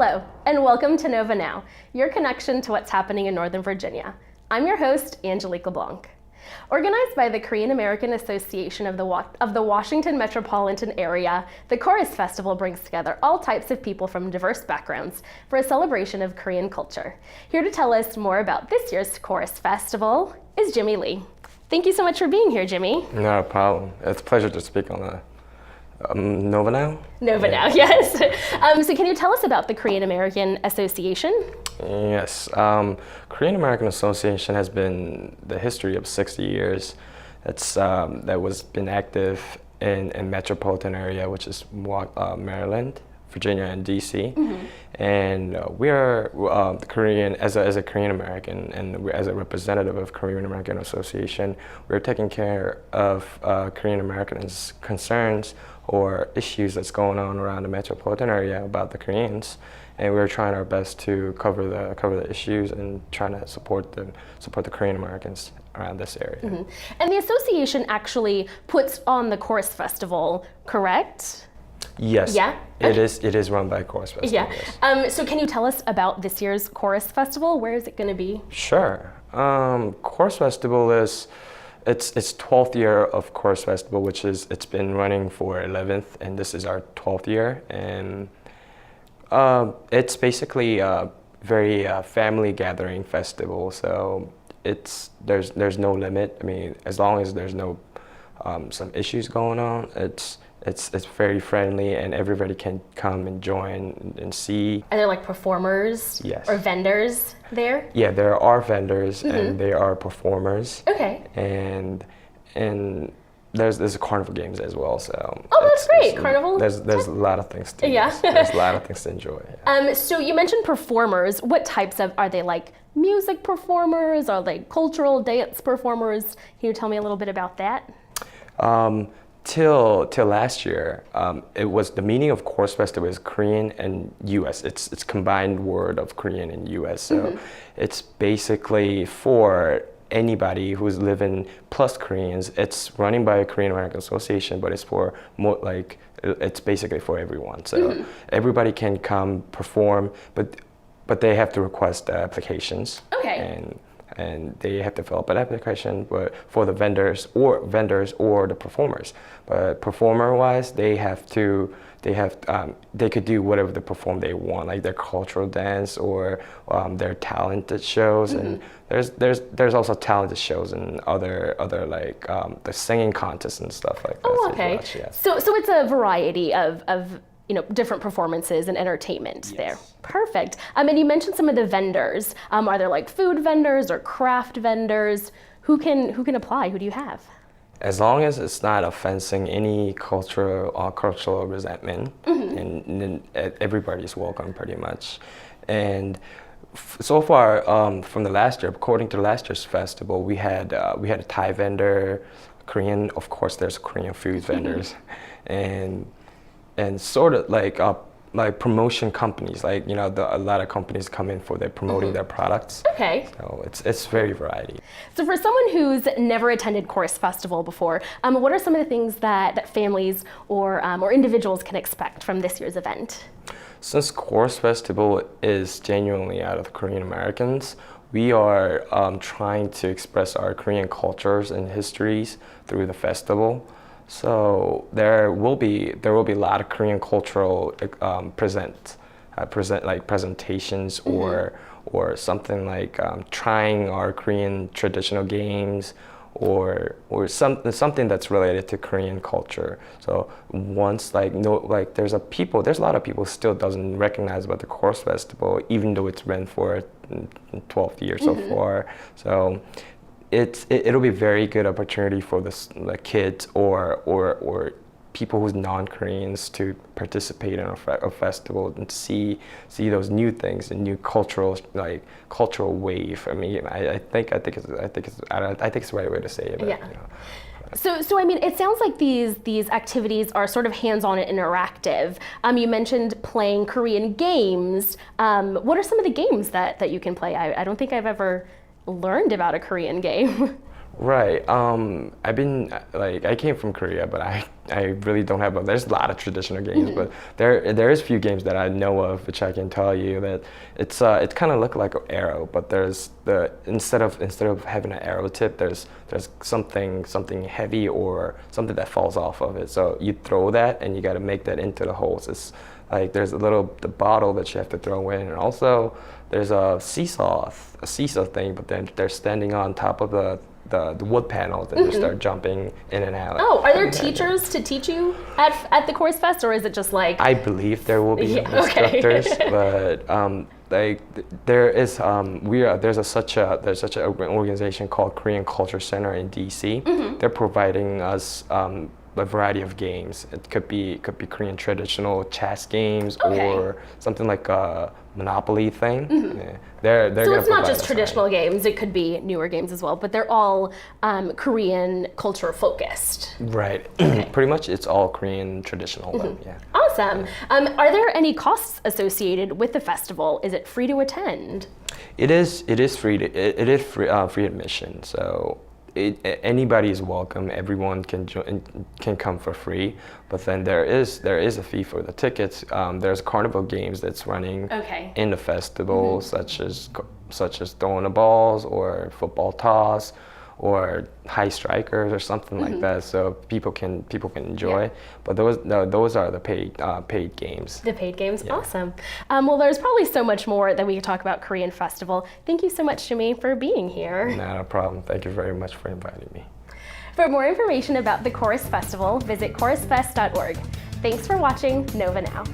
Hello, and welcome to Nova Now, your connection to what's happening in Northern Virginia. I'm your host, Angelique LeBlanc. Organized by the Korean American Association of the Washington Metropolitan Area, the KORUS Festival brings together all types of people from diverse backgrounds for a celebration of Korean culture. Here to tell us more about this year's KORUS Festival is Jimmy Lee. Thank you so much for being here, Jimmy. Not a problem. It's a pleasure to speak on the Nova Now? Nova Now, yes. So can you tell us about the Korean American Association? Yes. Korean American Association has been the history of 60 years. It's that was been active in metropolitan area, which is Maryland, Virginia, and DC. Mm-hmm. And we are the Korean, as a Korean American, and as a representative of Korean American Association, we're taking care of Korean Americans' concerns or issues that's going on around the metropolitan area about the Koreans, and we're trying our best to cover the issues and trying to support the Korean Americans around this area. Mm-hmm. And the association actually puts on the KORUS Festival, correct? Yes. Yeah. It is run by KORUS Festival. Yeah. Yes. So can you tell us about this year's KORUS Festival? Where is it going to be? Sure. KORUS Festival is. It's 12th year of KORUS Festival, which is, it's been running for 11th, and this is our 12th year. And it's basically a very family gathering festival. So there's no limit. I mean, as long as there's no some issues going on, it's very friendly, and everybody can come and join and see. Are there like performers? Yes. Or vendors there? Yeah, there are vendors, Mm-hmm. and there are performers. Okay. And there's carnival games as well. So. Oh, that's great. Carnival. There's a lot of things to. Yeah. There's a lot of things to enjoy. Yeah. So you mentioned performers. What types are they, like music performers? Are they cultural dance performers? Can you tell me a little bit about that? Till last year, it was the meaning of KORUS Festival is Korean and U.S. It's combined word of Korean and U.S. So mm-hmm. It's basically for anybody who's living plus Koreans. It's running by a Korean American Association, but it's for more like it's basically for everyone. So mm-hmm. Everybody can come perform, but they have to request applications. Okay. And they have to fill up an application for the vendors or the performers. But performer-wise, they could do whatever they want, like their cultural dance or their talented shows. Mm-hmm. And there's also talented shows and other like the singing contests and stuff like that. Oh, okay. So it's a variety of different performances and entertainment. Yes. There. Perfect. And you mentioned some of the vendors. Are there like food vendors or craft vendors? Who can apply? Who do you have? As long as it's not offending any cultural resentment, mm-hmm. and everybody's welcome pretty much. And so far, from the last year, according to last year's festival, we had a Thai vendor, Korean. Of course, there's Korean food vendors, and sort of like promotion companies, like a lot of companies come in for promoting mm-hmm. their products. Okay. So it's very variety. So for someone who's never attended KORUS Festival before, what are some of the things that families or individuals can expect from this year's event? Since KORUS Festival is genuinely out of Korean Americans, we are trying to express our Korean cultures and histories through the festival. So there will be a lot of Korean cultural presentations mm-hmm. or something like trying our Korean traditional games or something that's related to Korean culture. So once there's a lot of people still doesn't recognize about the KORUS Festival, even though it's been for 12th year so mm-hmm. far. So it'll be a very good opportunity for the kids or people who's non-Koreans to participate in a festival and see those new things and new cultural wave. I mean, I think it's the right way to say it. Yeah. So I mean, it sounds like these activities are sort of hands-on and interactive. You mentioned playing Korean games. What are some of the games that you can play? I don't think I've ever learned about a Korean game. Right. I've been like I came from Korea, but I really don't have. There's a lot of traditional games, but there is few games that I know of, which I can tell you that it kind of look like an arrow, but there's instead of having an arrow tip, there's something heavy or something that falls off of it. So you throw that, and you got to make that into the holes. It's like there's the bottle that you have to throw in, and also there's a seesaw thing, but then they're standing on top of the wood panels and you start jumping in and out. Oh, are there teachers to teach you at the KORUS Fest, or is it just like? I believe there will be instructors, but like there is there's such an organization called Korean Culture Center in DC. They're providing us a variety of games. It could be Korean traditional chess games or something like a Monopoly thing. Yeah. They're so it's not just traditional games, it could be newer games as well, but they're all Korean culture focused. Right. Pretty much it's all Korean traditional. Yeah. Awesome. Are there any costs associated with the festival? Is it free to attend? It is free. It is free admission. So anybody is welcome. Everyone can come for free. But then there is a fee for the tickets. There's carnival games that's running in the festival, such as throwing the balls or football toss or high strikers or something like that. So people can enjoy. But those are the paid games. The paid games, awesome. Well, there's probably so much more that we could talk about Korean Festival. Thank you so much, Jimmy, for being here. Not a problem. Thank you very much for inviting me. For more information about the KORUS Festival, visit korusfest.org. Thanks for watching Nova Now.